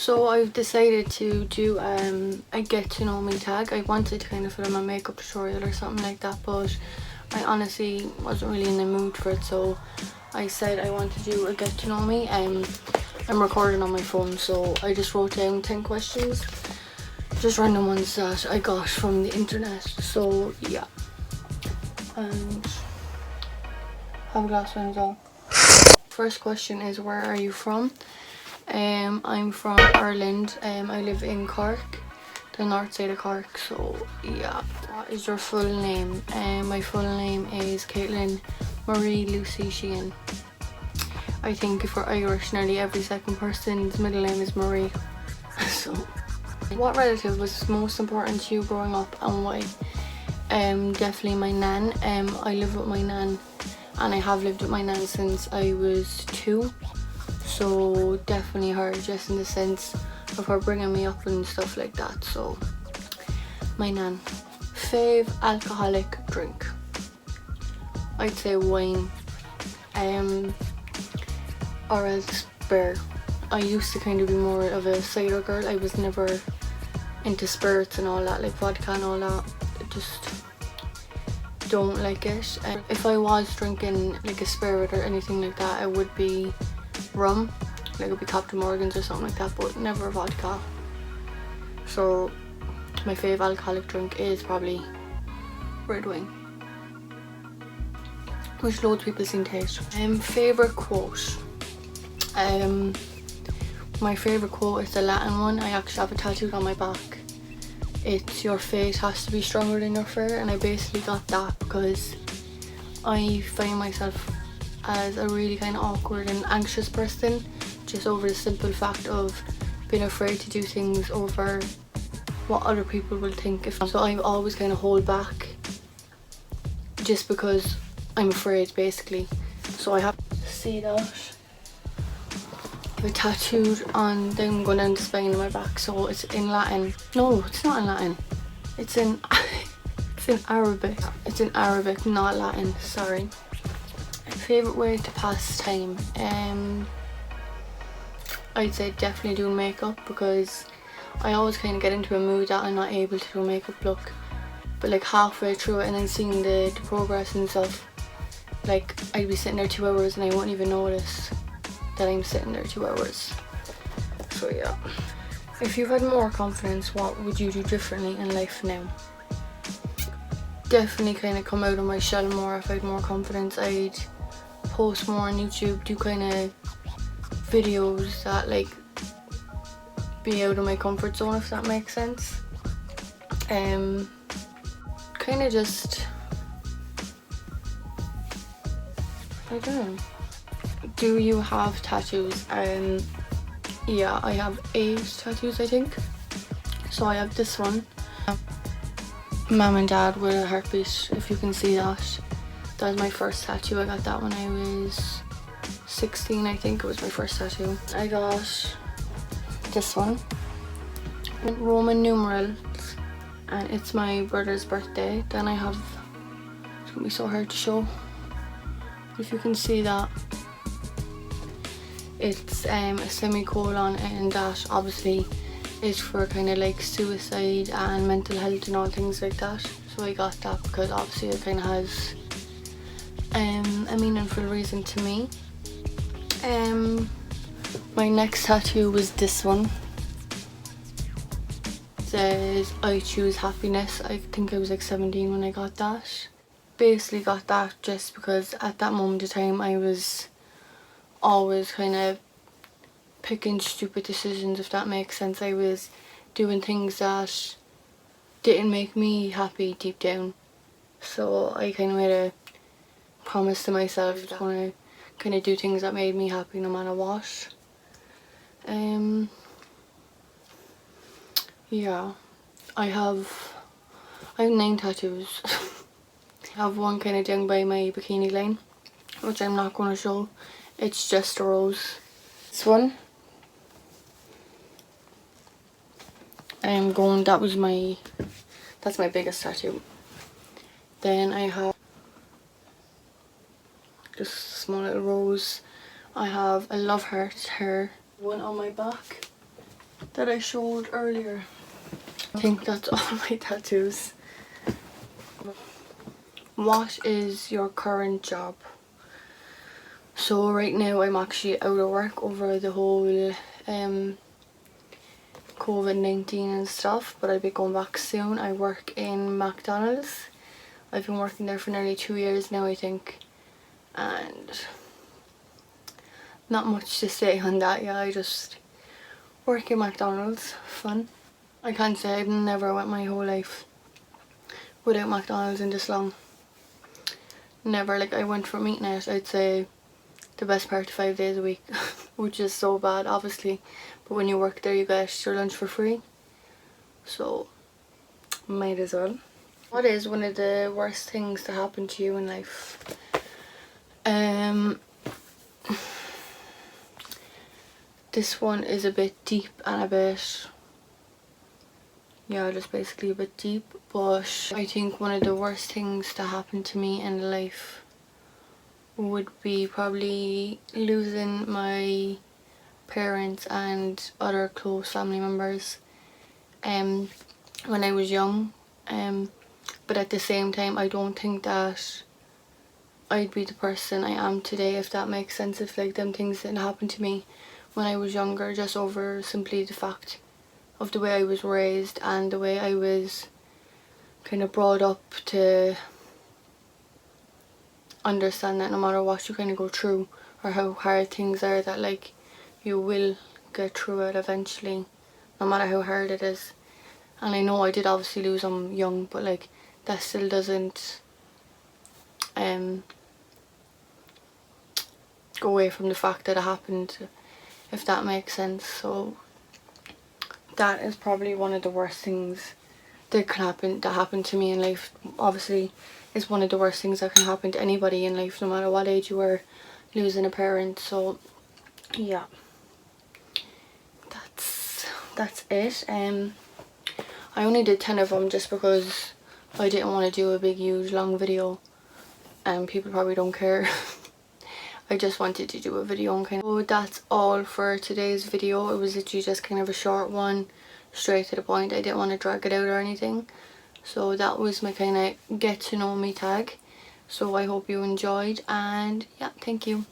So I've decided to do a get to know me tag. I wanted to kind of film a makeup tutorial or something like that, but I honestly wasn't really in the mood for it, so I said I want to do a get to know me. I'm recording on my phone, so I just wrote down 10 questions, just random ones that I got from the internet. So yeah, and have a glass of wine as well. First question is, where are you from? I'm from Ireland. I live in Cork, the north side of Cork. So yeah, what is your full name? My full name is Caitlin Marie Lucy Sheehan. I think if we're Irish, nearly every second person's middle name is Marie. So, what relative was most important to you growing up and why? Definitely my nan. I live with my nan, and I have lived with my nan since I was 2. So definitely her, just in the sense of her bringing me up and stuff like that. So my nan. Fave alcoholic drink? I'd say wine, or else beer. I used to kind of be more of a cider girl. I was never into spirits and all that, like vodka and all that. I just don't like it. If I was drinking like a spirit or anything like that, it would be rum, like it would be Captain Morgan's or something like that, but never vodka. So my favourite alcoholic drink is probably red wine, which loads of people seem to hate. Favourite quote? My favourite quote is the Latin one. I actually have it tattooed on my back. It's, your fate has to be stronger than your fear, and I basically got that because I find myself as a really kind of awkward and anxious person, just over the simple fact of being afraid to do things over what other people will think. So I always kind of hold back just because I'm afraid, basically. So I have to see that. I have it tattooed on, then going down the spine of my back. So it's in Latin. No, it's not in Latin. It's in it's in Arabic. It's in Arabic, not Latin. Sorry. Favourite way to pass time? I'd say definitely doing makeup, because I always kind of get into a mood that I'm not able to do a makeup look, but like halfway through it and then seeing the progress and stuff, like I'd be sitting there 2 hours and I won't even notice that I'm sitting there 2 hours. So yeah. If you had more confidence, what would you do differently in life now? Definitely kind of come out of my shell more. If I had more confidence, I'd post more on YouTube, do kind of videos that like be out of my comfort zone, if that makes sense. Kind of just, I don't know. Do you have tattoos? Yeah, I have 8 tattoos, I think. So I have this one, Mum and Dad with a heartbeat, if you can see that. That was my first tattoo. I got that when I was 16, I think it was my first tattoo. I got this one, Roman numerals, and it's my brother's birthday. Then I have, it's gonna be so hard to show, if you can see that, it's a semicolon, and that obviously is for kind of like suicide and mental health and all things like that. So I got that because obviously it kind of has a meaningful reason to me. My next tattoo was this one. It says, I choose happiness. I think I was like 17 when I got that. Basically got that just because at that moment of time I was always kind of picking stupid decisions, if that makes sense. I was doing things that didn't make me happy deep down. So I kind of made a promise to myself that I want to kind of do things that made me happy no matter what. Yeah, I have 9 tattoos. I have one kind of down by my bikini line, which I'm not going to show. It's just a rose. This one, that's my biggest tattoo. Then I have just a small little rose. I have a love heart here, one on my back, that I showed earlier. I think that's all my tattoos. What is your current job? So right now I'm actually out of work over the whole COVID-19 and stuff, but I'll be going back soon. I work in McDonald's. I've been working there for nearly 2 years now, I think, and not much to say on that. Yeah, I just work in McDonald's. Fun. I can't say I've never went my whole life without McDonald's in this long. Never. Like, I went from eating it, I'd say, the best part of 5 days a week, which is so bad, obviously, but when you work there you get your lunch for free, so might as well. What is one of the worst things to happen to you in life? This one is a bit deep and a bit, yeah, just basically a bit deep, but I think one of the worst things to happen to me in life would be probably losing my parents and other close family members when I was young, but at the same time I don't think that I'd be the person I am today, if that makes sense, if like them things didn't happen to me when I was younger, just over simply the fact of the way I was raised and the way I was kind of brought up to understand that no matter what you kind of go through or how hard things are, that like you will get through it eventually, no matter how hard it is. And I know I did obviously lose them young, but like that still doesn't go away from the fact that it happened, if that makes sense. So that is probably one of the worst things that happened to me in life. Obviously it's one of the worst things that can happen to anybody in life, no matter what age you were, losing a parent. So yeah, that's it. I only did 10 of them just because I didn't want to do a big huge long video and people probably don't care. I just wanted to do a video and kind of, so that's all for today's video. It was literally just kind of a short one, straight to the point. I didn't want to drag it out or anything. So that was my kind of get to know me tag. So I hope you enjoyed, and yeah, thank you.